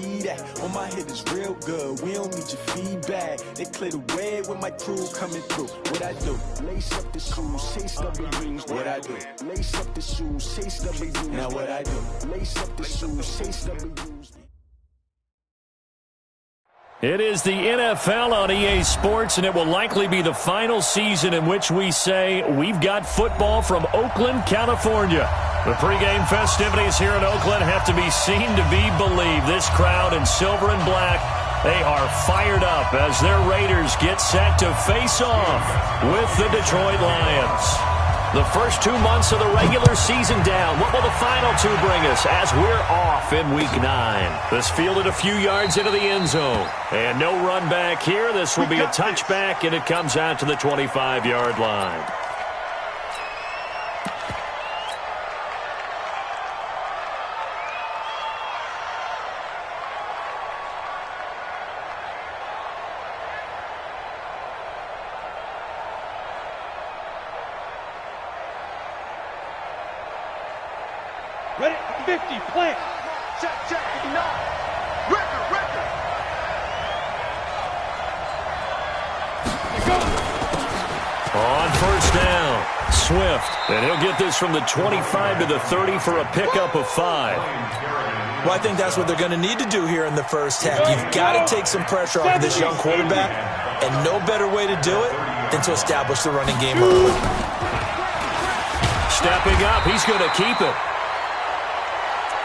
heat at? On my head is real good, we don't need your feedback. They clear the way with my crew coming through. What I do? Lace up the shoes, chase W's. What I do? Lace up the shoes, chase W's. Now what I do? Lace up the shoes, chase W's. It is the NFL on EA Sports, and it will likely be the final season in which we say we've got football from Oakland, California. The pregame festivities here in Oakland have to be seen to be believed. This crowd in silver and black, they are fired up as their Raiders get set to face off with the Detroit Lions. The first 2 months of the regular season down. What will the final two bring us as we're off in Week 9? This fielded a few yards into the end zone. And no run back here. This will be a touchback, and it comes out to the 25-yard line. Ready, 50, plant. Check, 59. Record. On first down, Swift. And he'll get this from the 25 to the 30 for a pickup of 5. Well, I think that's what they're going to need to do here in the first half. You've got to take some pressure off of this young quarterback, and no better way to do it than to establish the running game early. Stepping up, he's going to keep it.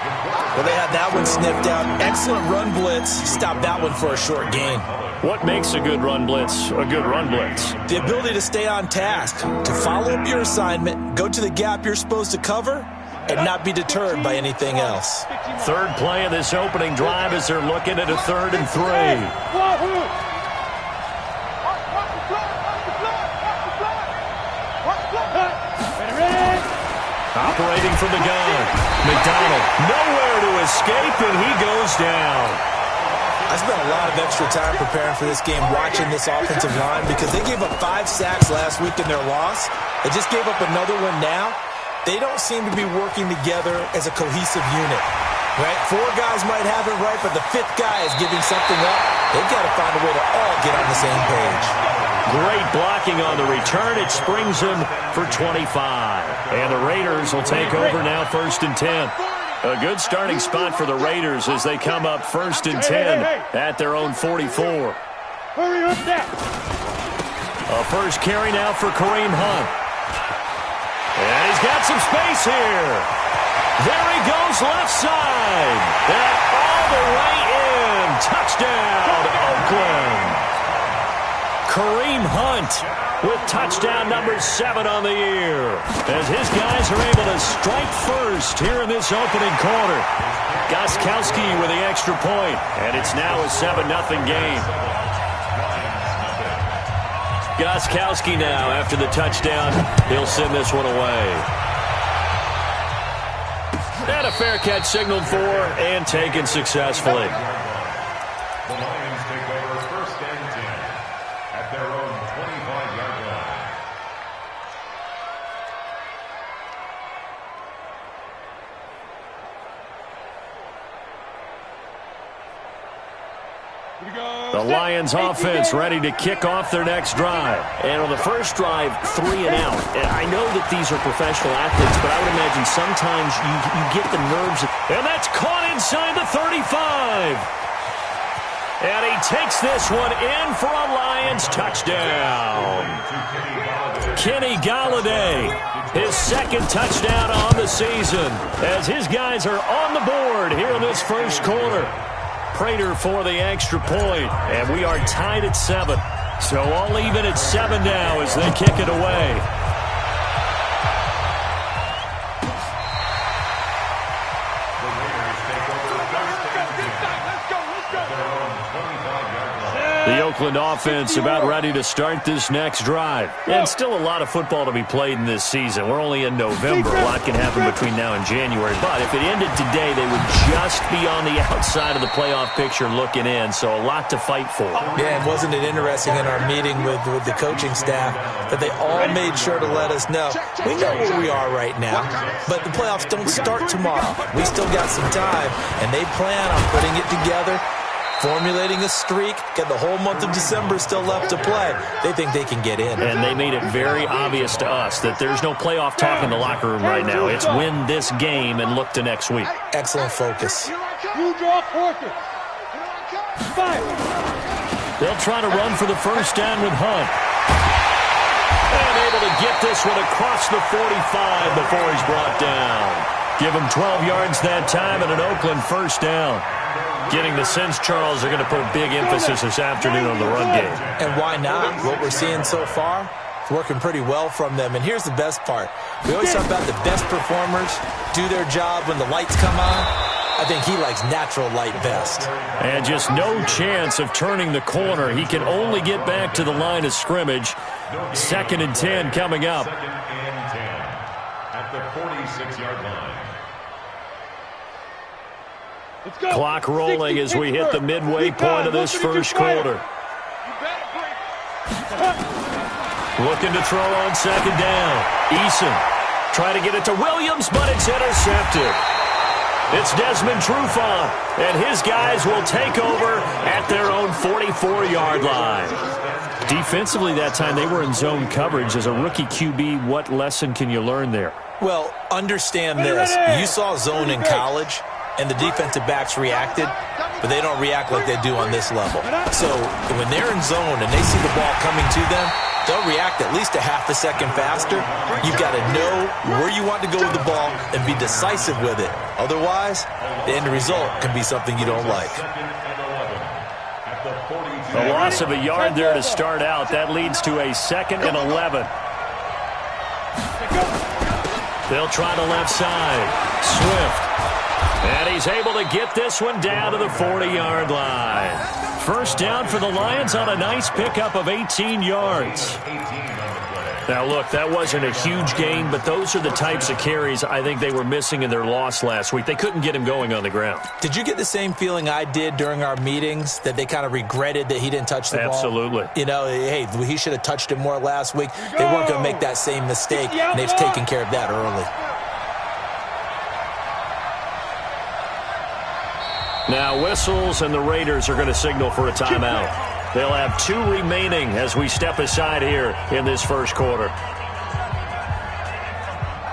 Well, they had that one sniffed out. Excellent run blitz. Stop that one for a short gain. What makes a good run blitz a good run blitz? The ability to stay on task, to follow up your assignment, go to the gap you're supposed to cover, and not be deterred by anything else. Third play of this opening drive as they're looking at a 3rd and 3. Operating from the gun. McDonald, nowhere to escape, and he goes down. I spent a lot of extra time preparing for this game watching this offensive line because they gave up 5 sacks last week in their loss. They just gave up another one now. They don't seem to be working together as a cohesive unit. Right? 4 guys might have it right, but the 5th guy is giving something up. They've got to find a way to all get on the same page. Great blocking on the return. It springs him for 25. And the Raiders will take over now 1st and 10. A good starting spot for the Raiders as they come up 1st and 10 at their own 44. Hurry up now. A first carry now for Kareem Hunt. And he's got some space here. There he goes left side. And all the way in. Touchdown, Oakland. Kareem Hunt with touchdown number 7 on the year. As his guys are able to strike first here in this opening quarter. Gostkowski with the extra point. And it's now a 7-0 game. Gostkowski now after the touchdown. He'll send this one away. And a fair catch signaled for and taken successfully. The Lions take over 1st and 10 at their own 25-yard line. The Lions offense ready to kick off their next drive. And on the first drive, 3 and out. And I know that these are professional athletes, but I would imagine sometimes you get the nerves. And that's caught inside the 35. And he takes this one in for a Lions touchdown. Kenny Golladay, his 2nd touchdown on the season as his guys are on the board here in this first quarter. Prater for the extra point, and we are tied at 7. So all even at 7 now as they kick it away. The Raiders take over 1st and 10 at their own 25-yard line. The Oakland offense about ready to start this next drive. And still a lot of football to be played in this season. We're only in November. A lot can happen between now and January. But if it ended today, they would just be on the outside of the playoff picture looking in. So a lot to fight for. Yeah, and wasn't it interesting in our meeting with the coaching staff that they all made sure to let us know, we know where we are right now, but the playoffs don't start tomorrow. We still got some time, and they plan on putting it together, formulating a streak, got the whole month of December still left to play. They think they can get in. And they made it very obvious to us that there's no playoff talk in the locker room right now. It's win this game and look to next week. Excellent focus. You draw quarters. Fire. They'll try to run for the first down with Hunt. And able to get this one across the 45 before he's brought down. Give him 12 yards that time and an Oakland first down. Getting the sense, Charles, they're going to put a big emphasis this afternoon on the run game. And why not? What we're seeing so far, it's working pretty well from them. And here's the best part. We always talk about the best performers do their job when the lights come on. I think he likes natural light best. And just no chance of turning the corner. He can only get back to the line of scrimmage. 2nd and 10 coming up. 2nd and 10 at the 46-yard line. Let's go. Clock rolling as we hit the midway point of this first quarter. Looking to throw on 2nd down. Eason trying to get it to Williams, but it's intercepted. It's Desmond Trufant, and his guys will take over at their own 44-yard line. Defensively that time, they were in zone coverage. As a rookie QB, what lesson can you learn there? Well, understand this. You saw zone in college, and the defensive backs reacted, but they don't react like they do on this level. So when they're in zone and they see the ball coming to them, they'll react at least a half a second faster. You've got to know where you want to go with the ball and be decisive with it. Otherwise, the end result can be something you don't like. A loss of a yard there to start out. That leads to a 2nd and 11. They'll try the left side. Swift. And he's able to get this one down to the 40-yard line. First down for the Lions on a nice pickup of 18 yards. Now, look, that wasn't a huge gain, but those are the types of carries I think they were missing in their loss last week. They couldn't get him going on the ground. Did you get the same feeling I did during our meetings, that they kind of regretted that he didn't touch the ball? Absolutely. You know, hey, he should have touched it more last week. They weren't going to make that same mistake, and they've taken care of that early. Now whistles, and the Raiders are going to signal for a timeout. They'll have 2 remaining as we step aside here in this first quarter.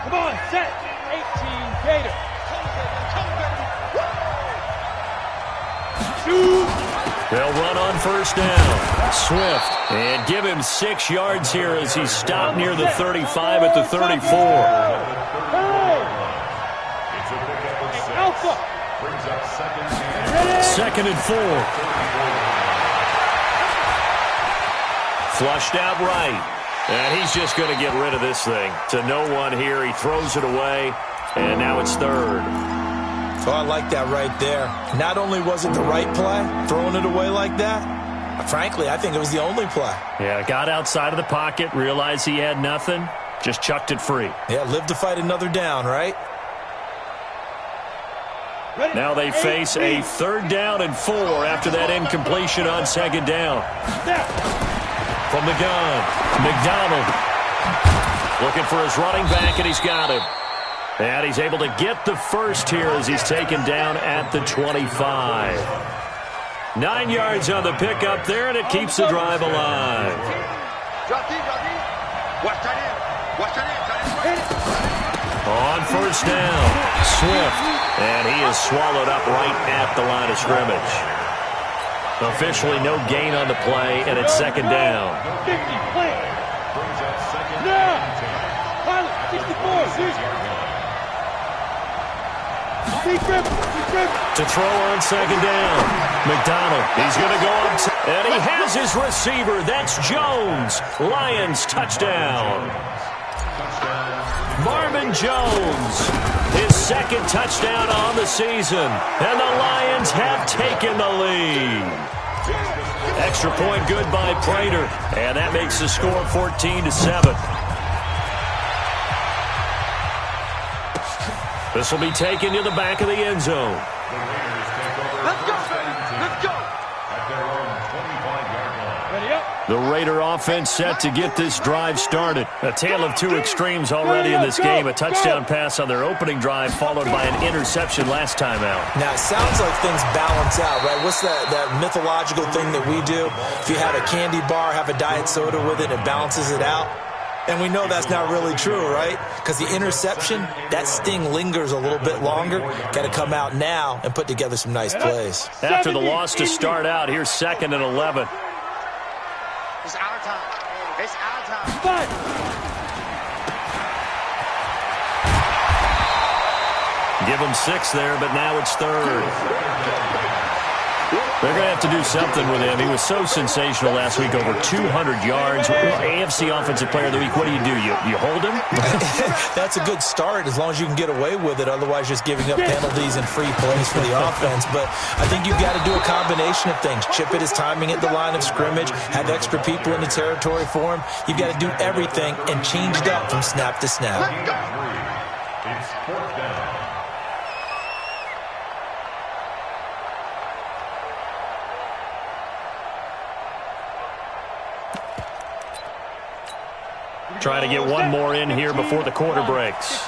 Come on, set. 18, Gator. Shoot. They'll run on first down. Swift. And give him 6 yards here as he's stopped near the 35 at the 34. Alpha. 2nd and 4. Flushed out right. And he's just going to get rid of this thing. To no one here. He throws it away. And now it's 3rd. So I like that right there. Not only was it the right play, throwing it away like that, frankly, I think it was the only play. Yeah, got outside of the pocket, realized he had nothing, just chucked it free. Yeah, live to fight another down, right? Now they face a 3rd down and 4 after that incompletion on 2nd down. From the gun, McDonald looking for his running back, and he's got him. And he's able to get the first here as he's taken down at the 25. 9 yards on the pickup there, and it keeps the drive alive. On first down, Swift, and he is swallowed up right at the line of scrimmage. Officially no gain on the play, and it's 2nd down. 50, play. Now. Pilot, 64, to throw on 2nd down. McDonald, he's going to go up, and he has his receiver. That's Jones. Lions touchdown. Marvin Jones, his 2nd touchdown on the season, and the Lions have taken the lead. Extra point good by Prater, and that makes the score 14-7. This will be taken to the back of the end zone. Let's go. Let's go. At their own 25-yard line. Ready up. The Raider offense set to get this drive started. A tale of two extremes already in this game. A touchdown pass on their opening drive, followed by an interception last time out. Now, it sounds like things balance out, right? What's that mythological thing that we do? If you have a candy bar, have a diet soda with it, it balances it out. And we know that's not really true, right? Because the interception, that sting lingers a little bit longer. Got to come out now and put together some nice plays. After the loss to start out, here's 2nd and 11. It's our time. It's our time. Five. Give him 6 there, but now it's 3rd. They're going to have to do something with him. He was so sensational last week, over 200 yards. AFC Offensive Player of the Week, what do? You hold him? That's a good start as long as you can get away with it. Otherwise, just giving up penalties and free plays for the offense. But I think you've got to do a combination of things. Chip it his timing at the line of scrimmage, have extra people in the territory for him. You've got to do everything and change it up from snap to snap. It's 4th down. Trying to get one more in here before the quarter breaks.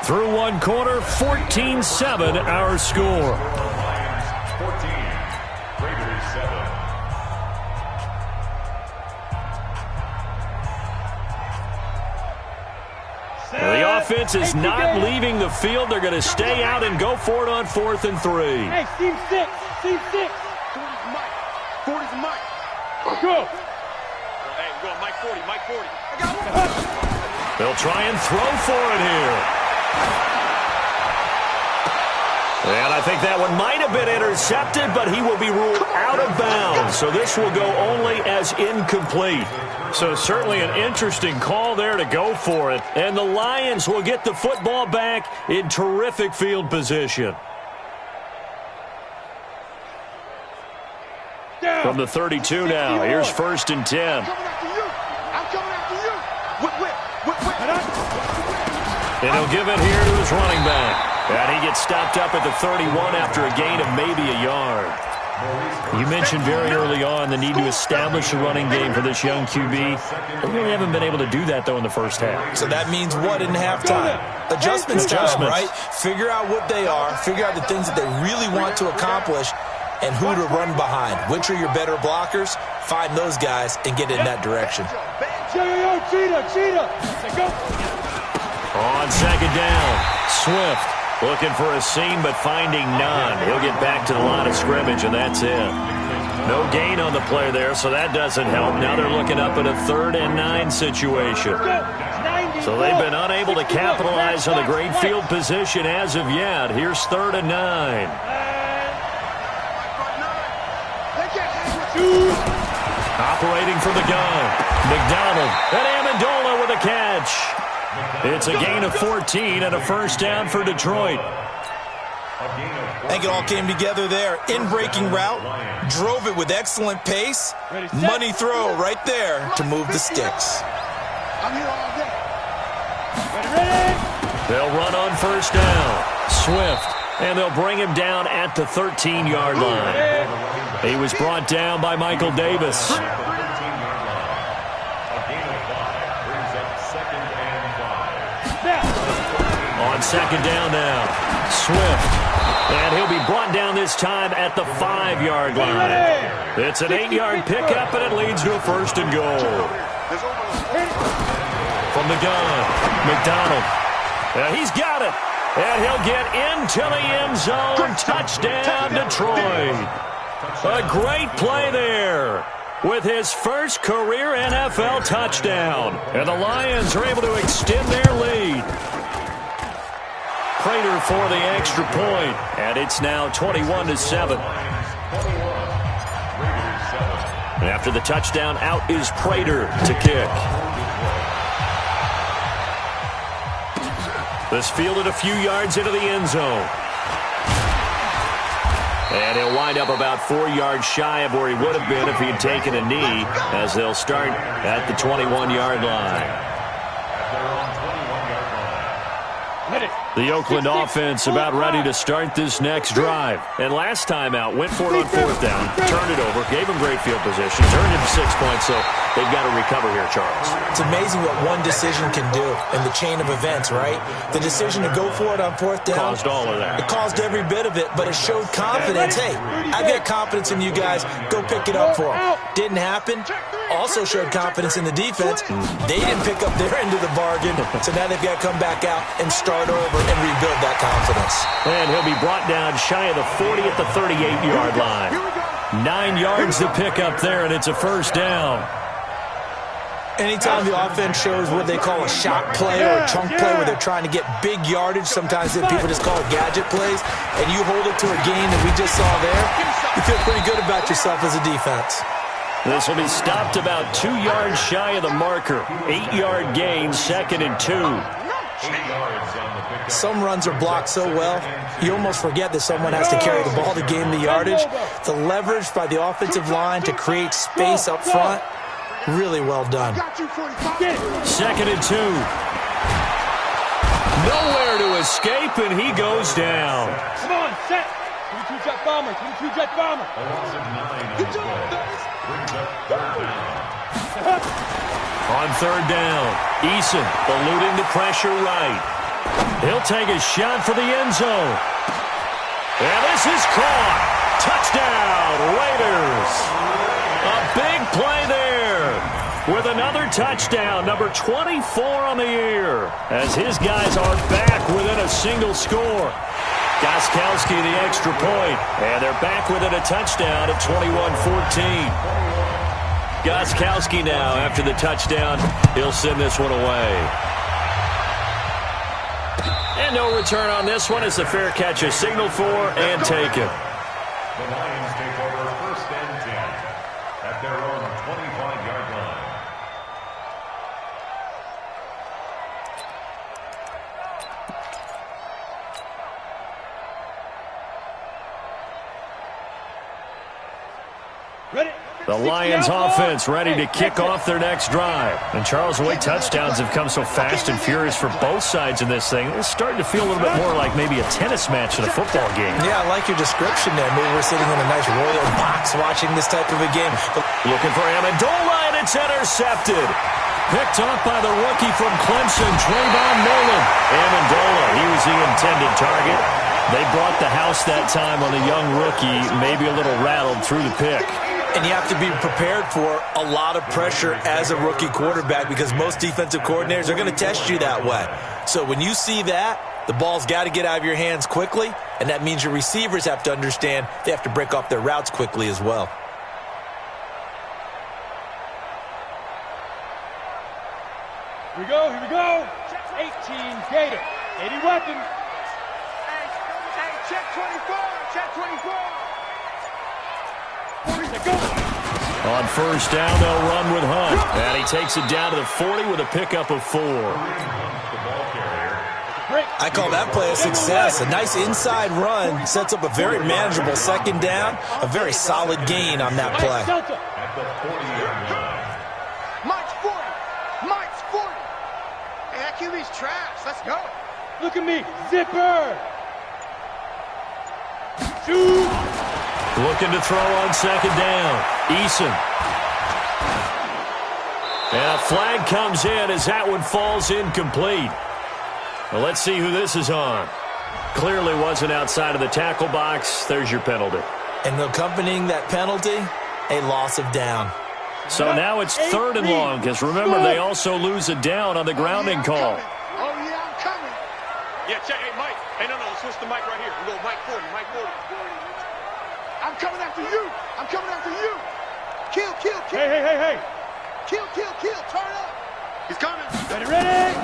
Through one quarter, 14-7 our score. Lions 14, Raiders 7. The offense is not leaving the field. They're going to stay out and go for it on 4th and 3. Hey, team 6. Team 6. 40's Mike. 40's Mike. Go. Hey, we're going Mike 40. Mike 40. They'll try and throw for it here. And I think that one might have been intercepted, but he will be ruled out of bounds. So this will go only as incomplete. So certainly an interesting call there to go for it. And the Lions will get the football back in terrific field position. From the 32 now, here's 1st and 10. I'm coming after you. Whip. And he'll give it here to his running back. And he gets stopped up at the 31 after a gain of maybe a yard. You mentioned very early on the need to establish a running game for this young QB. They really haven't been able to do that, though, in the first half. So that means what in halftime? Adjustments time, right? Figure out what they are, figure out the things that they really want to accomplish, and who to run behind. Which are your better blockers? Find those guys and get in that direction. Cheetah. Go. On 2nd down, Swift looking for a seam but finding none. He'll get back to the line of scrimmage, and that's it. No gain on the play there, so that doesn't help. Now they're looking up at a 3rd and 9 situation. So they've been unable to capitalize on the great field position as of yet. Here's 3rd and 9. Operating from the gun, McDonald and Amendola with a catch. It's a gain of 14 and a 1st down for Detroit. I think it all came together there. In-breaking route, drove it with excellent pace. Money throw right there to move the sticks. I'm here all day. Ready. They'll run on 1st down. Swift, and they'll bring him down at the 13-yard line. He was brought down by Michael Davis. On 2nd down now, Swift. And he'll be brought down this time at the 5-yard line. It's an 8-yard pickup, and it leads to a 1st and goal. From the gun, McDonald. He's got it. And he'll get into the end zone. Touchdown, Detroit. A great play there with his first career NFL touchdown. And the Lions are able to extend their lead. Prater for the extra point, and it's now 21-7. After the touchdown, out is Prater to kick. This fielded a few yards into the end zone. And he'll wind up about 4 yards shy of where he would have been if he had taken a knee, as they'll start at the 21-yard line. The Oakland offense about ready to start this next drive. And last time out, went for it on 4th down, turned it over, gave him great field position, turned into 6 points, so they've got to recover here, Charles. It's amazing what one decision can do in the chain of events, right? The decision to go for it on 4th down. Caused all of that. It caused every bit of it, but it showed confidence. Hey, I've got confidence in you guys. Go pick it up for them. Didn't happen. Also showed confidence in the defense. They didn't pick up their end of the bargain, so now they've got to come back out and start over and rebuild that confidence. And he'll be brought down shy of the 40 at the 38-yard line. 9 yards to pick up there, and it's a 1st down. Anytime the offense shows what they call a shot play or a chunk play where they're trying to get big yardage, sometimes people just call it gadget plays, and you hold it to a gain that we just saw there, you feel pretty good about yourself as a defense. This will be stopped about 2 yards shy of the marker. 8-yard gain, 2nd and 2. Some runs are blocked so well, you almost forget that someone has to carry the ball to gain the yardage. The leverage by the offensive line to create space up front, really well done. 2nd and 2. Nowhere to escape, and he goes down. Come on, set. 22-jet bomber, 22-jet bomber. On 3rd down, Eason eluding the pressure right. He'll take a shot for the end zone. And this is caught. Touchdown, Raiders. A big play there with another touchdown, number 24 on the year, as his guys are back within a single score. Gostkowski the extra point, and they're back within a touchdown at 21-14. Gostkowski now, after the touchdown, he'll send this one away. And no return on this one as the fair catch is signaled for and taken. The Lions take over 1st and 10 at their own 25-yard line. Ready? The Lions offense ready to kick off their next drive. And Charles, the way touchdowns have come so fast and furious for both sides in this thing, it's starting to feel a little bit more like maybe a tennis match than a football game. Yeah, I like your description there. Maybe we're sitting in a nice royal box watching this type of a game. Looking for Amendola, and it's intercepted. Picked off by the rookie from Clemson, Trayvon Mullen. Amendola, he was the intended target. They brought the house that time on the young rookie, maybe a little rattled through the pick. And you have to be prepared for a lot of pressure as a rookie quarterback because most defensive coordinators are going to test you that way. So when you see that, the ball's got to get out of your hands quickly, and that means your receivers have to understand they have to break off their routes quickly as well. Here we go, here we go. 18 Gator, 80 weapons. Hey, check 24, check 24. On 1st down, they'll run with Hunt. And he takes it down to the 40 with a pickup of 4. I call that play a success. A nice inside run sets up a very manageable 2nd down. A very solid gain on that play. At the 40-yard line. Mike's 40. Mike's 40. Hey, that QB's trash. Let's go. Look at me. Zipper. Shoot. Looking to throw on 2nd down. Eason. And a flag comes in as that one falls incomplete. Well, let's see who this is on. Clearly wasn't outside of the tackle box. There's your penalty. And accompanying that penalty, a loss of down. So now it's 3rd and long, because remember, they also lose a down on the grounding call. Oh, yeah, I'm coming. Yeah, check. Hey, Mike. Hey, no, switch the mic right here. We go Mike 40, Mike 40. I'm coming after you. I'm coming after you. Kill, kill, kill. Hey. Kill, kill, kill. Turn up. He's coming. Ready.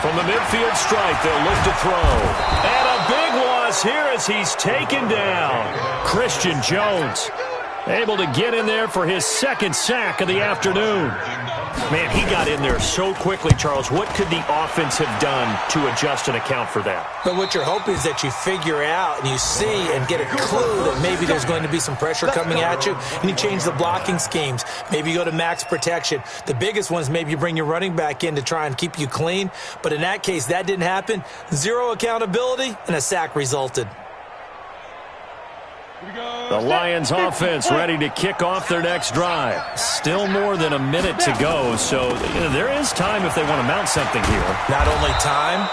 From the midfield stripe, they'll look to throw. And a big loss here as he's taken down. Christian Jones. Able to get in there for his second sack of the afternoon. Man, he got in there so quickly, Charles. What could the offense have done to adjust and account for that? But what you're hoping is that you figure out and you see and get a clue that maybe there's going to be some pressure coming at you, and you change the blocking schemes. Maybe you go to max protection. The biggest one is maybe you bring your running back in to try and keep you clean. But in that case, that didn't happen. Zero accountability, and a sack resulted. The Lions offense ready to kick off their next drive. Still more than a minute to go, so there is time if they want to mount something here. Not only time,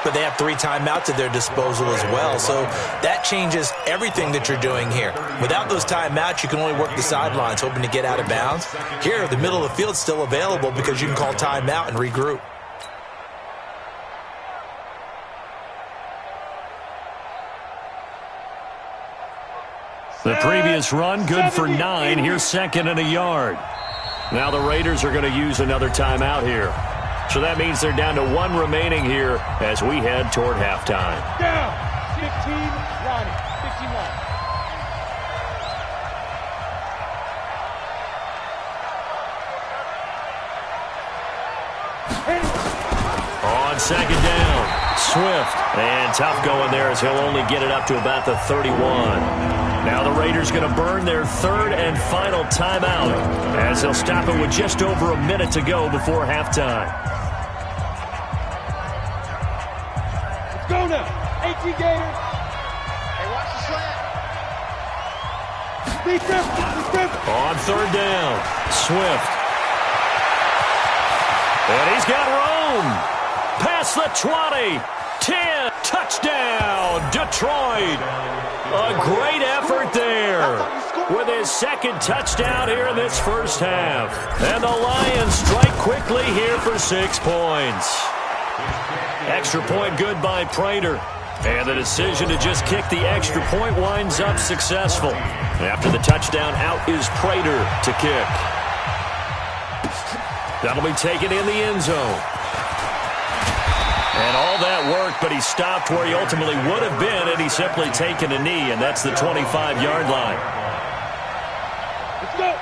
but they have 3 timeouts at their disposal as well, so that changes everything that you're doing here. Without those timeouts, you can only work the sidelines, hoping to get out of bounds. Here, the middle of the field is still available because you can call timeout and regroup. The previous run, good for 9. Here's second and a yard. Now the Raiders are going to use another timeout here. So that means they're down to 1 remaining here as we head toward halftime. Down. 15 Ronnie. 15 line. On second down, Swift. And tough going there as he'll only get it up to about the 31. Now the Raiders going to burn their 3rd and final timeout as they'll stop it with just over a minute to go before halftime. Let's go now. 18 Gators. Hey, watch the slant. Defense. On 3rd down, Swift. And he's got room. Past the 20. 10. Touchdown, Detroit. A great effort there with his 2nd touchdown here in this first half. And the Lions strike quickly here for 6 points. Extra point good by Prater. And the decision to just kick the extra point winds up successful. After the touchdown, out is Prater to kick. That'll be taken in the end zone. And all that worked, but he stopped where he ultimately would have been had he simply taken a knee, and that's the 25-yard line.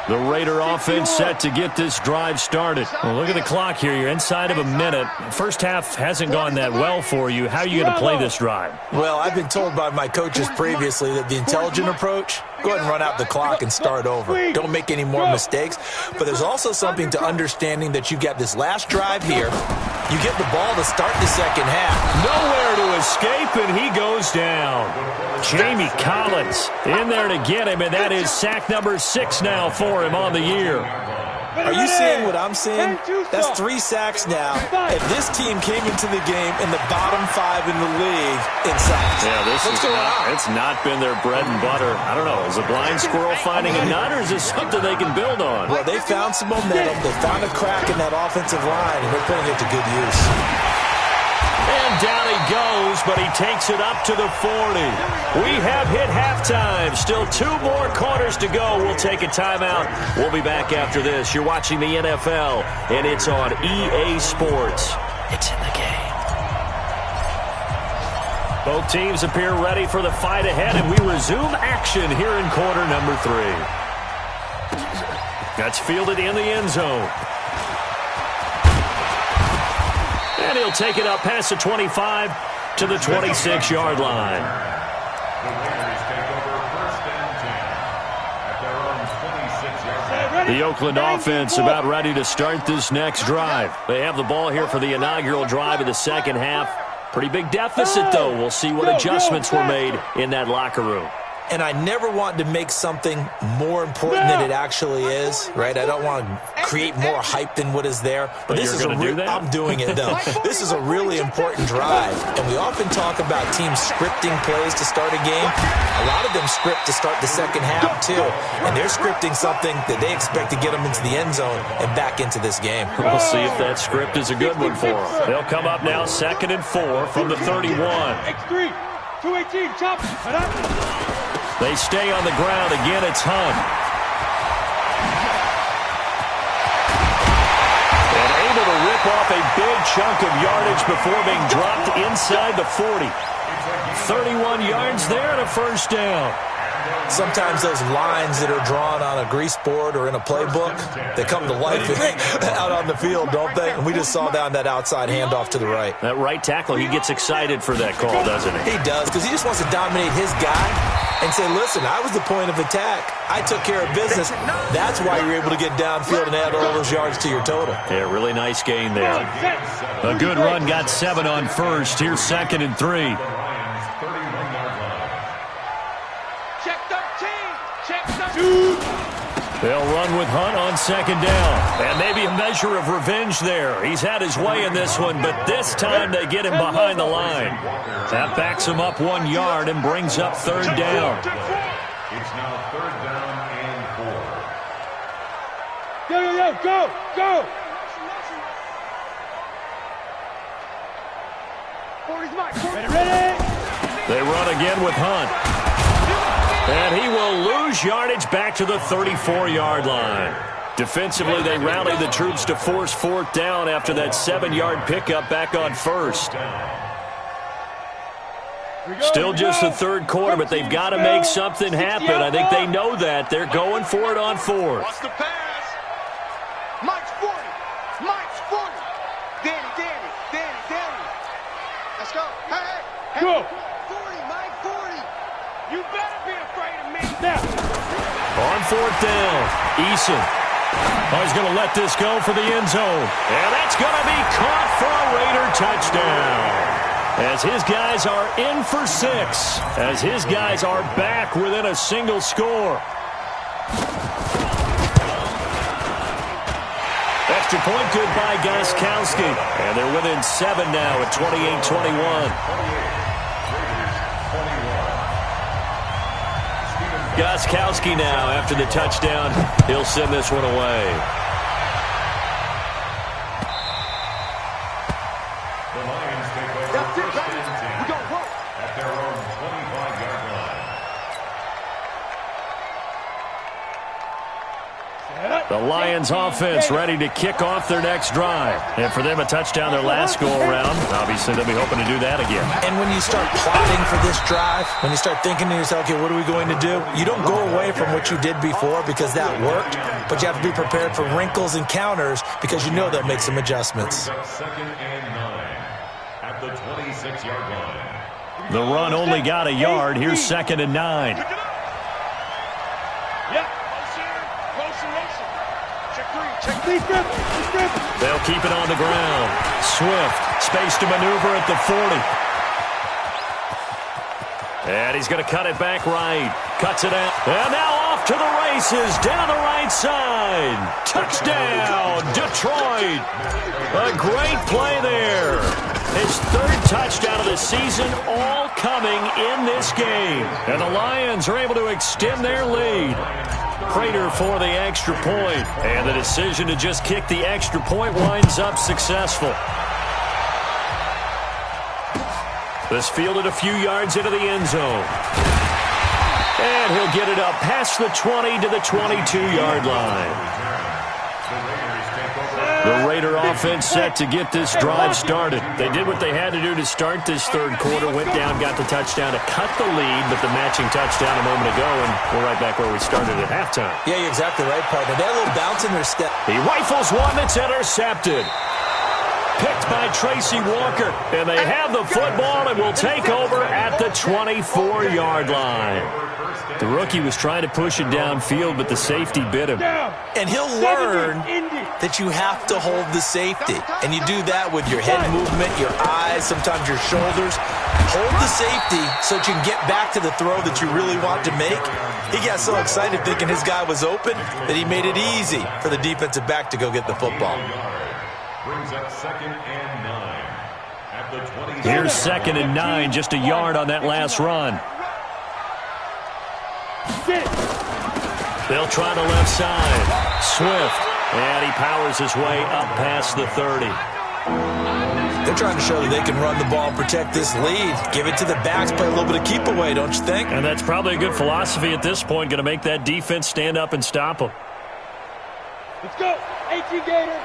The Raider offense set to get this drive started. Well, look at the clock here. You're inside of a minute. First half hasn't gone that well for you. How are you going to play this drive? Well, I've been told by my coaches previously that the intelligent approach, go ahead and run out the clock and start over. Don't make any more mistakes. But there's also something to understanding that you get this last drive here. You get the ball to start the second half. Nowhere to escape, and he goes down. Jamie Collins in there to get him, and that is sack number 6 now for him on the year. Are you seeing what I'm seeing? That's 3 sacks now. And this team came into the game in the bottom 5 in the league in sacks. Yeah, it's not been their bread and butter. I don't know. Is a blind squirrel finding a nut, or is this something they can build on? Well, they found some momentum. They found a crack in that offensive line, and they're putting it to good use. And down he goes, but he takes it up to the 40. We have hit halftime. Still 2 more quarters to go. We'll take a timeout. We'll be back after this. You're watching the NFL, and it's on EA Sports. It's in the game. Both teams appear ready for the fight ahead, and we resume action here in quarter number 3. That's fielded in the end zone. And he'll take it up past the 25 to the 26-yard line. The Raiders take over 1st and 10 at their own 26-yard line. The Oakland offense about ready to start this next drive. They have the ball here for the inaugural drive of the second half. Pretty big deficit, though. We'll see what adjustments were made in that locker room. And I never want to make something more important than it actually is, right? I don't want to create more hype than what is there. But this is I'm doing it, though. This is a really important drive. And we often talk about teams scripting plays to start a game. A lot of them script to start the second half, too. And they're scripting something that they expect to get them into the end zone and back into this game. We'll see if that script is a good one for them. They'll come up now 2nd and 4 from the 31. X3, 218, chop. They stay on the ground. Again, it's Hunt. And able to rip off a big chunk of yardage before being dropped inside the 40. 31 yards there and a first down. Sometimes those lines that are drawn on a grease board or in a playbook, they come to life out on the field, don't they? And we just saw down that outside handoff to the right. That right tackle, he gets excited for that call, doesn't he? He does, because he just wants to dominate his guy and say, listen, I was the point of attack. I took care of business. That's why you're able to get downfield and add all those yards to your total. Yeah, really nice gain there. A good run got 7 on first. Here's 2nd and 3. They'll run with Hunt on 2nd down. And maybe a measure of revenge there. He's had his way in this one, but this time they get him behind the line. That backs him up 1 yard and brings up 3rd down. It's now 3rd down and 4. Go! 40's mine. Ready? They run again with Hunt. And he will lose yardage back to the 34-yard line. Defensively, they rally the troops to force 4th down after that 7-yard pickup back on 1st. Still just the 3rd quarter, but they've got to make something happen. I think they know that. They're going for it on 4th. Watch the pass. Mike's 40. Mike's 40. Danny. Let's go. Hey. Go. 40, Mike, 40. You better be afraid of me. Now. On 4th down, Eason. Oh, he's going to let this go for the end zone. And that's going to be caught for a Raider touchdown. As his guys are in for 6. As his guys are back within a single score. Extra point good by Gostkowski. And they're within 7 now at 28-21. Gostkowski now, after the touchdown, he'll send this one away. The Lions take over 1st and 10 at their own 25-yard line. The Lions offense ready to kick off their next drive. And for them, a touchdown their last go-around. Obviously, they'll be hoping to do that again. And when you start plotting for this drive, when you start thinking to yourself, okay, what are we going to do? You don't go away from what you did before because that worked, but you have to be prepared for wrinkles and counters because you know they'll make some adjustments. 2nd and 9 at the 26-yard line. The run only got a yard. Here's 2nd and 9. They'll keep it on the ground. Swift, space to maneuver at the 40. And he's going to cut it back right. Cuts it out. And now off to the races down the right side. Touchdown, Detroit. A great play there. His 3rd touchdown of the season, all coming in this game. And the Lions are able to extend their lead. Prater for the extra point. And the decision to just kick the extra point winds up successful. This fielded a few yards into the end zone. And he'll get it up past the 20 to the 22-yard line. The Raider offense set to get this drive started. They did what they had to do to start this 3rd quarter. Went down, got the touchdown to cut the lead, but the matching touchdown a moment ago, and we're right back where we started at halftime. Yeah, you're exactly right, partner. They had a little bounce in their step. He rifles one that's intercepted. Picked by Tracy Walker, and they have the football and will take over at the 24-yard line. The rookie was trying to push it downfield, but the safety bit him. And he'll learn that you have to hold the safety. And you do that with your head movement, your eyes, sometimes your shoulders. Hold the safety so that you can get back to the throw that you really want to make. He got so excited thinking his guy was open that he made it easy for the defensive back to go get the football. Brings up 2nd and 9 at the 20. Here's 2nd and 9, just a yard on that last run. They'll try the left side. Swift, and he powers his way up past the 30. They're trying to show that they can run the ball and protect this lead. Give it to the backs, play a little bit of keep away, don't you think? And that's probably a good philosophy at this point, going to make that defense stand up and stop them. Let's go. 18 Gator.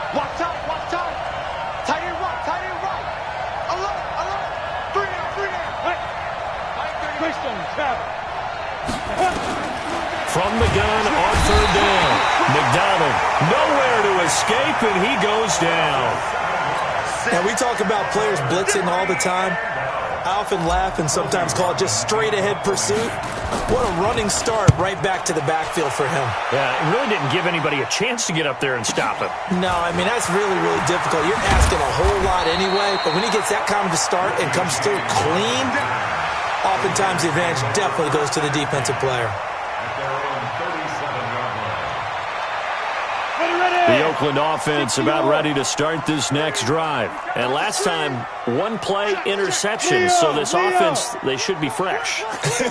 Walk tight. Tight end right. Alert. 3 down. Right. Greystone, travel. From the gun on third down. McDonald nowhere to escape, and he goes down. Now, we talk about players blitzing all the time. I often laugh and sometimes call it just straight-ahead pursuit. What a running start right back to the backfield for him. Yeah, it really didn't give anybody a chance to get up there and stop him. No, I mean, that's really, really difficult. You're asking a whole lot anyway, but when he gets that kind of a start and comes through clean, oftentimes the advantage definitely goes to the defensive player. The Oakland offense about ready to start this next drive. And last time, one-play interception, so this offense, they should be fresh.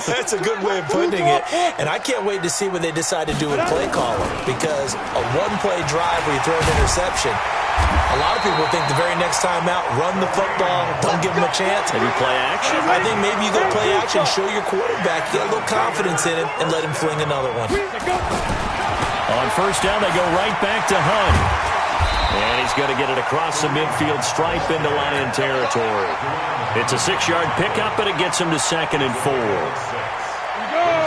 That's a good way of putting it. And I can't wait to see what they decide to do with play calling, because a one-play drive where you throw an interception, a lot of people think the very next time out, run the football, don't give them a chance. Maybe play action? I think maybe you go play action, show your quarterback, get a little confidence in him, and let him fling another one. On first down, they go right back to Hunt. And he's going to get it across the midfield stripe into Lion territory. It's a 6-yard pickup, and it gets him to 2nd and 4.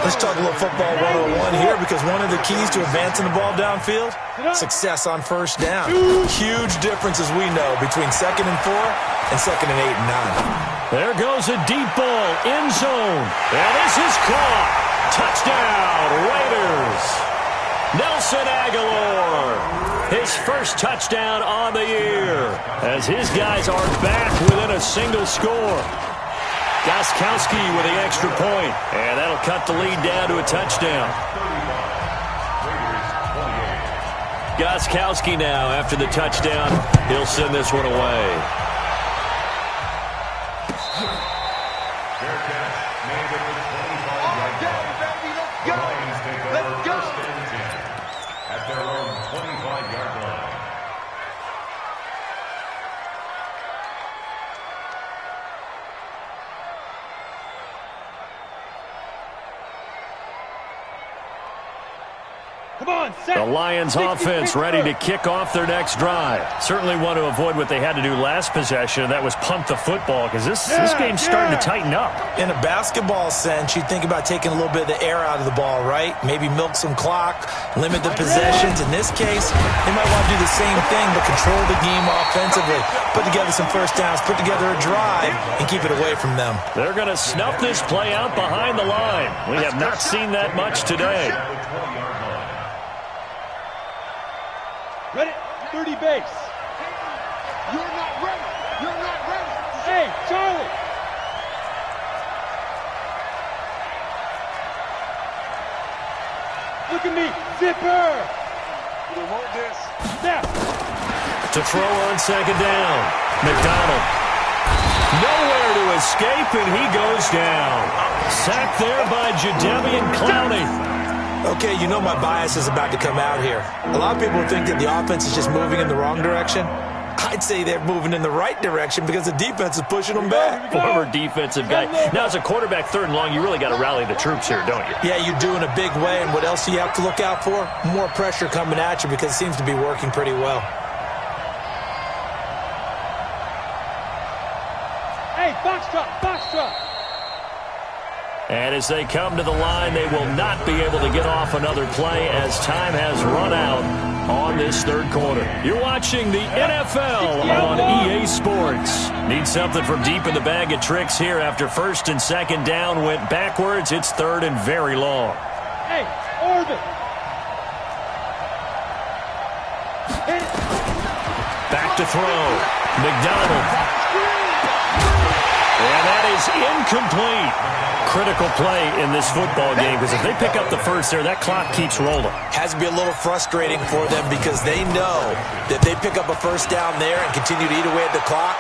Let's talk a little football 101 here, because one of the keys to advancing the ball downfield, success on first down. Huge difference, as we know, between 2nd and 4 and 2nd and 8 and 9. There goes a deep ball, end zone. And this is caught. Touchdown, Raiders. Nelson Aguilar, his first touchdown on the year, as his guys are back within a single score. Gostkowski with the extra point, and that'll cut the lead down to a touchdown. Gostkowski now, after the touchdown, he'll send this one away. The Lions offense ready to kick off their next drive. Certainly want to avoid what they had to do last possession, and that was punt the football, because this game's starting to tighten up. In a basketball sense, you think about taking a little bit of the air out of the ball, right? Maybe milk some clock, limit the possessions. In this case, they might want to do the same thing, but control the game offensively. Put together some first downs, put together a drive, and keep it away from them. They're going to snuff this play out behind the line. We have not seen that much today. Ready, 30 base. You're not ready. You're not ready. Hey, Charlie. Look at me, zipper. You want this? Snap. To throw on 2nd down. McDonald. Nowhere to escape, and he goes down. Sacked there by Jadeveon Clowney. Okay, you know my bias is about to come out here. A lot of people think that the offense is just moving in the wrong direction. I'd say they're moving in the right direction because the defense is pushing them back. Former defensive guy. Now, as a quarterback, 3rd and long, you really got to rally the troops here, don't you? Yeah, you do in a big way. And what else do you have to look out for? More pressure coming at you, because it seems to be working pretty well. Hey, box truck, box truck. And as they come to the line, they will not be able to get off another play as time has run out on this 3rd quarter. You're watching the NFL on EA Sports. Need something from deep in the bag of tricks here after 1st and 2nd down went backwards. It's 3rd and very long. Hey, orbit. Back to throw. McDonald. And that is incomplete. Critical play in this football game, because if they pick up the first there, that clock keeps rolling. Has to be a little frustrating for them, because they know that if they pick up a first down there and continue to eat away at the clock,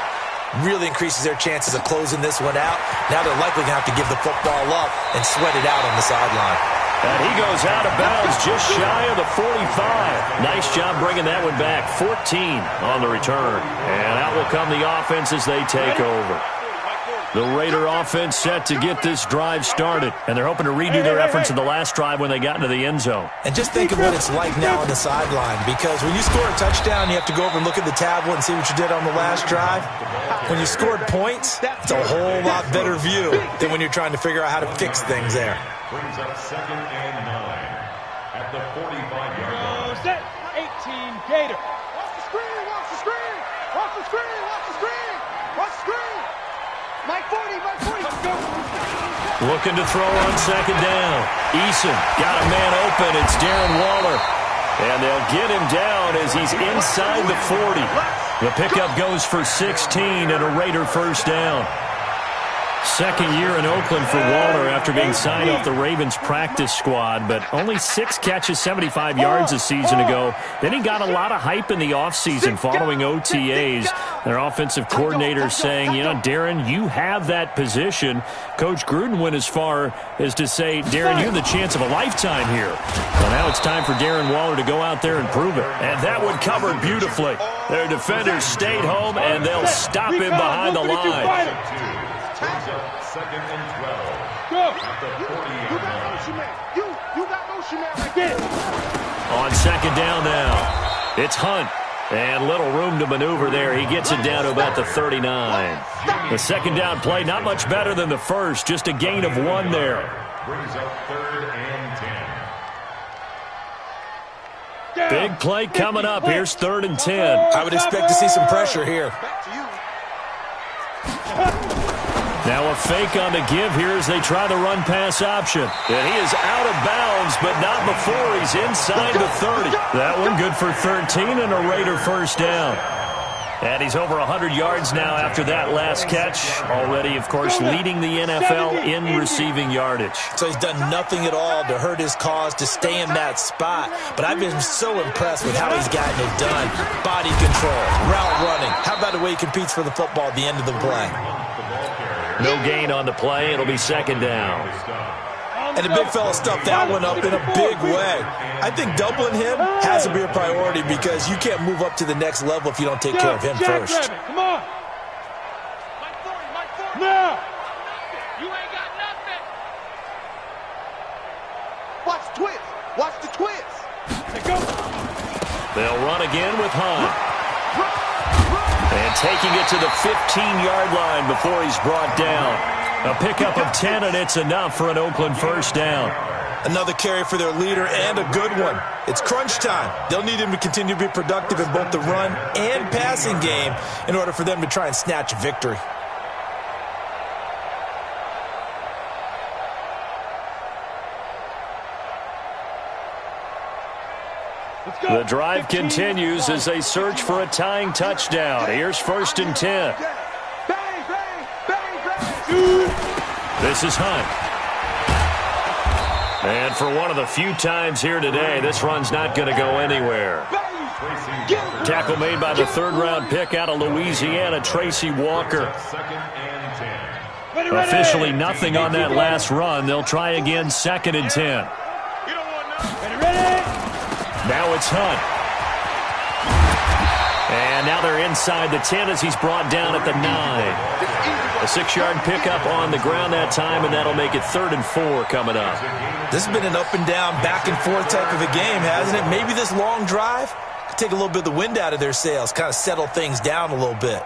really increases their chances of closing this one out. Now they're likely going to have to give the football up and sweat it out on the sideline. And he goes out of bounds just shy of the 45. Nice job bringing that one back. 14 on the return. And out will come the offense as they take over. The Raider offense set to get this drive started, and they're hoping to redo their efforts in the last drive when they got into the end zone. And just think of what it's like now on the sideline, because when you score a touchdown, you have to go over and look at the tablet and see what you did on the last drive. When you scored points, it's a whole lot better view than when you're trying to figure out how to fix things there. Brings up 2nd and 9 at the 45-yard line. Set 18 Gator. Watch the screen, watch the screen. Watch the screen, watch the screen. Watch the screen. Mike 40, Mike 40. Let's go. Looking to throw on 2nd down. Eason got a man open. It's Darren Waller. And they'll get him down as he's inside the 40. The pickup goes for 16 and a Raider first down. Second year in Oakland for Waller after being signed off the Ravens practice squad, but only 6 catches, 75 yards a season ago. Then he got a lot of hype in the offseason following OTAs. Their offensive coordinator saying, you know, Darren, you have that position. Coach Gruden went as far as to say, Darren, you have the chance of a lifetime here. Well, now it's time for Darren Waller to go out there and prove it. And that one covered beautifully. Their defenders stayed home, and they'll stop him behind the line. Brings up 2nd and 12. Go. At the 40-yard You got line. motion man. You got motion man right there. On 2nd down now, it's Hunt. And little room to maneuver there. He gets it down to about the 39. The 2nd down play, not much better than the first. Just a gain of 1 there. Brings up 3rd and 10. Big play coming up. Here's 3rd and 10. I would expect to see some pressure here. Back to you. Now a fake on the give here as they try the run-pass option. And he is out of bounds, but not before he's inside the 30. That one good for 13 and a Raider first down. And he's over 100 yards now after that last catch. Already, of course, leading the NFL in receiving yardage. So he's done nothing at all to hurt his cause, to stay in that spot. But I've been so impressed with how he's gotten it done. Body control, route running. How about the way he competes for the football at the end of the play? No gain on the play. It'll be 2nd down. And the big fella stuffed that one up in a big way. I think doubling him has to be a priority because you can't move up to the next level if you don't take care of him first. Come on. Mike 40, Mike 40. Now. You ain't got nothing. Watch the twist. Watch the twist. Let go. They'll run again with Hunt. And taking it to the 15-yard line before he's brought down. A pickup of 10, and it's enough for an Oakland first down. Another carry for their leader, and a good one. It's crunch time. They'll need him to continue to be productive in both the run and passing game in order for them to try and snatch a victory. The drive continues as they search for a tying touchdown. Here's 1st and 10. Bang, bang, bang, bang. This is Hunt. And for one of the few times here today, this run's not going to go anywhere. Tackle made by the 3rd-round pick out of Louisiana, Tracy Walker. 2nd and 10. Officially nothing on that last run. They'll try again, 2nd and 10. You don't want nothing. Ready? Now it's Hunt. And now they're inside the 10 as he's brought down at the 9. A 6-yard pickup on the ground that time, and that'll make it 3rd and 4 coming up. This has been an up-and-down, back-and-forth type of a game, hasn't it? Maybe this long drive could take a little bit of the wind out of their sails, kind of settle things down a little bit.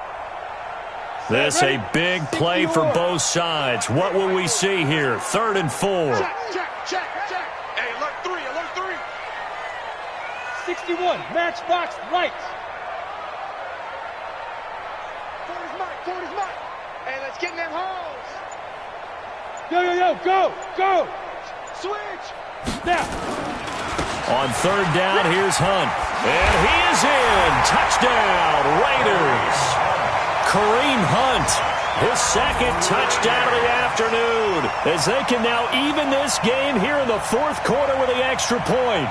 This a big play for both sides. What will we see here? 3rd and 4. Check. Hey, alert 3, alert 3. 61. Matchbox lights. 40's Mike. Hey, let's get in them holes. Yo, go. Switch. Now. On 3rd down, here's Hunt. And he is in. Touchdown, Raiders. Kareem Hunt, his 2nd touchdown of the afternoon, as they can now even this game here in the 4th quarter with the extra point.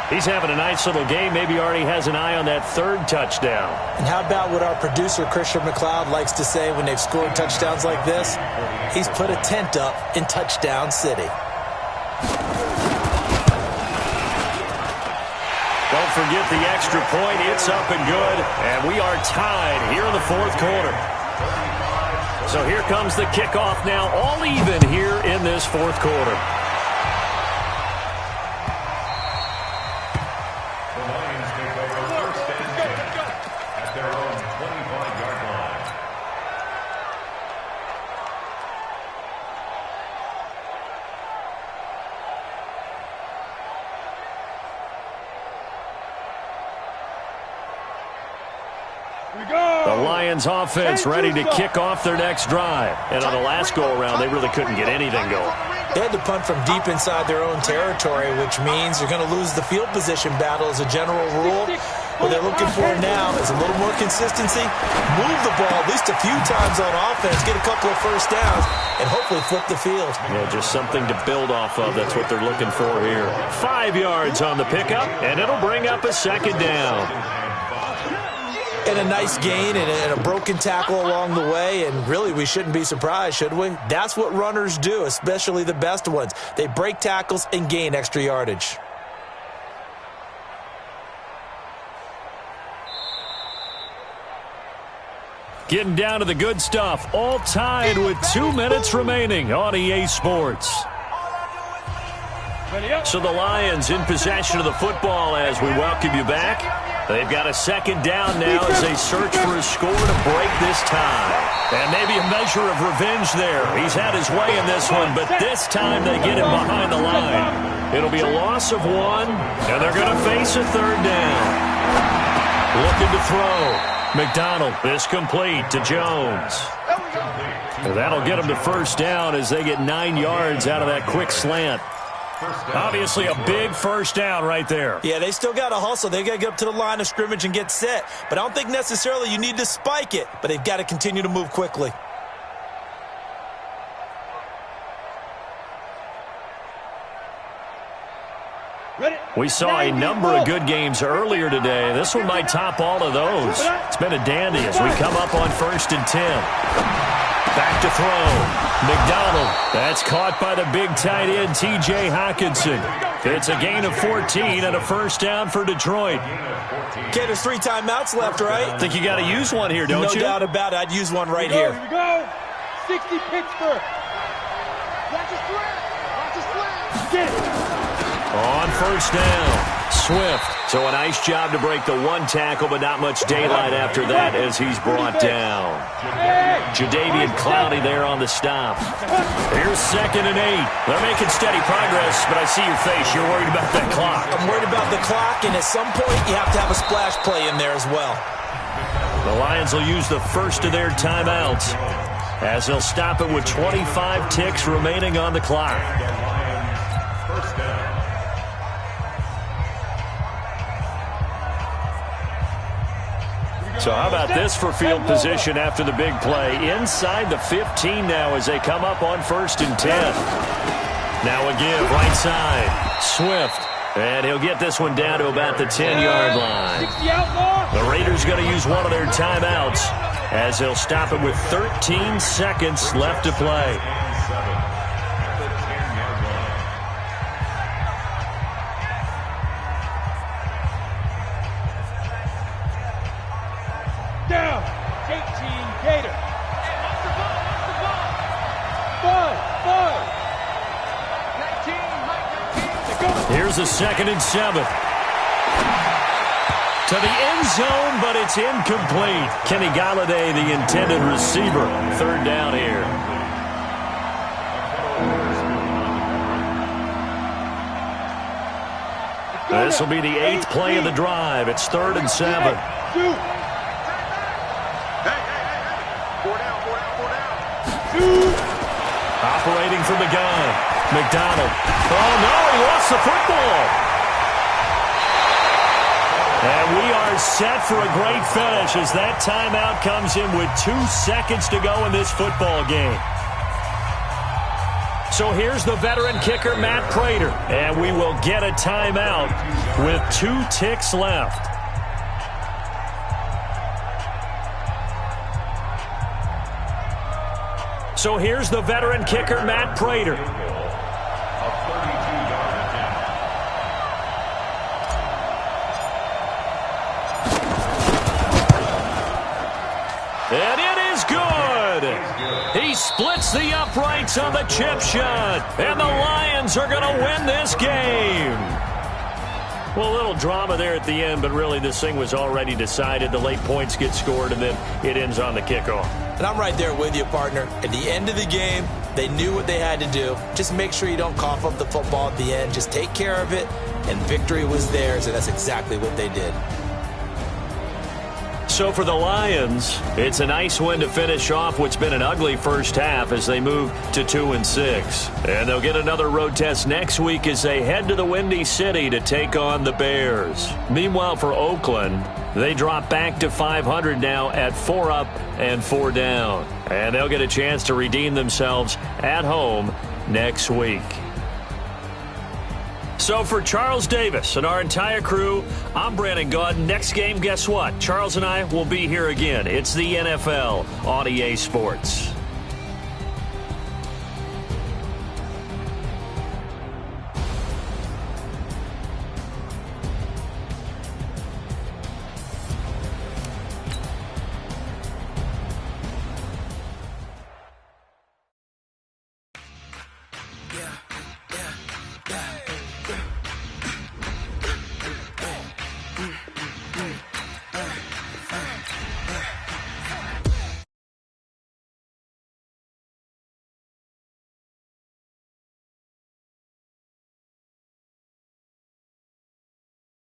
He's having a nice little game. Maybe already has an eye on that 3rd touchdown. And how about what our producer, Christian McLeod, likes to say when they've scored touchdowns like this? He's put a tent up in Touchdown City. Don't forget the extra point. It's up and good. And we are tied here in the 4th quarter. So here comes the kickoff now, all even here in this fourth quarter. The Lions take over first and 10 at their own 25-yard line. The Lions offense ready to kick off their next drive. And on the last go-around, they really couldn't get anything going. They had to punt from deep inside their own territory, which means they're going to lose the field position battle as a general rule. What they're looking for now is a little more consistency, move the ball at least a few times on offense, get a couple of first downs, and hopefully flip the field. Yeah, just something to build off of. That's what they're looking for here. 5 yards on the pickup, and it'll bring up a second down. And a nice gain and a broken tackle along the way, and really we shouldn't be surprised, should we? That's what runners do, especially the best ones. They break tackles and gain extra yardage. Getting down to the good stuff, all tied with 2 minutes remaining on EA Sports. So the Lions in possession of the football as we welcome you back. They've got a second down now as they search for a score to break this tie. And maybe a measure of revenge there. He's had his way in this one, but this time they get him behind the line. It'll be a loss of 1, and they're going to face a third down. Looking to throw. McDonald is complete to Jones. And that'll get them to first down as they get 9 yards out of that quick slant. Obviously a big first down right there. Yeah, they still got to hustle. They got to get up to the line of scrimmage and get set. But I don't think necessarily you need to spike it, but they've got to continue to move quickly. We saw a number of good games earlier today. This one might top all of those. It's been a dandy as we come up on 1st and 10. Back to throw. McDonald. That's caught by the big tight end, T.J. Hockenson. It's a gain of 14 and a first down for Detroit. Okay, there's 3 timeouts left, right? I think you got to use one here, don't you? No doubt about it. I'd use one right here. Here we go. 60 Pittsburgh. Watch his slant. Watch his slant. Get it. On first down, Swift. So a nice job to break the 1 tackle, but not much daylight after that as he's brought down. Jadeveon Clowney there on the stop. Here's 2nd and 8. They're making steady progress, but I see your face. You're worried about that clock. I'm worried about the clock, and at some point you have to have a splash play in there as well. The Lions will use the first of their timeouts as they'll stop it with 25 ticks remaining on the clock. First down. So how about this for field position after the big play? Inside the 15 now as they come up on 1st and 10. Now a give right side. Swift. And he'll get this one down to about the 10-yard line. The Raiders going to use one of their timeouts as they'll stop it with 13 seconds left to play. Down. 18 Gator. 5. 19. Here's a 2nd and 7. To the end zone, but it's incomplete. Kenny Galladay, the intended receiver. 3rd down here. This will be the 8th play of the drive. It's 3rd and 7. Operating from the gun. McDonald. Oh, no, he lost the football. And we are set for a great finish as that timeout comes in with 2 seconds to go in this football game. So here's the veteran kicker, Matt Prater. And we will get a timeout with 2 ticks left. So here's the veteran kicker, Matt Prater. And it is good. splits the uprights on the chip shot. And the Lions are going to win this game. Well, a little drama there at the end, but really this thing was already decided. The late points get scored, and then it ends on the kickoff. And I'm right there with you, partner. At the end of the game, they knew what they had to do. Just make sure you don't cough up the football at the end. Just take care of it, and victory was theirs, and that's exactly what they did. So for the Lions, it's a nice win to finish off what's been an ugly first half as they move to 2-6. And they'll get another road test next week as they head to the Windy City to take on the Bears. Meanwhile, for Oakland, they drop back to 500 now at 4 up and 4 down. And they'll get a chance to redeem themselves at home next week. So for Charles Davis and our entire crew, I'm Brandon Gaudin. Next game, guess what? Charles and I will be here again. It's the NFL on EA Sports.